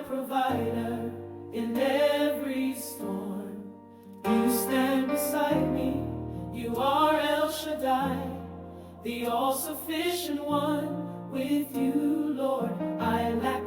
provider in every storm. You stand beside me, you are El Shaddai, the all-sufficient one. With you, Lord, I lack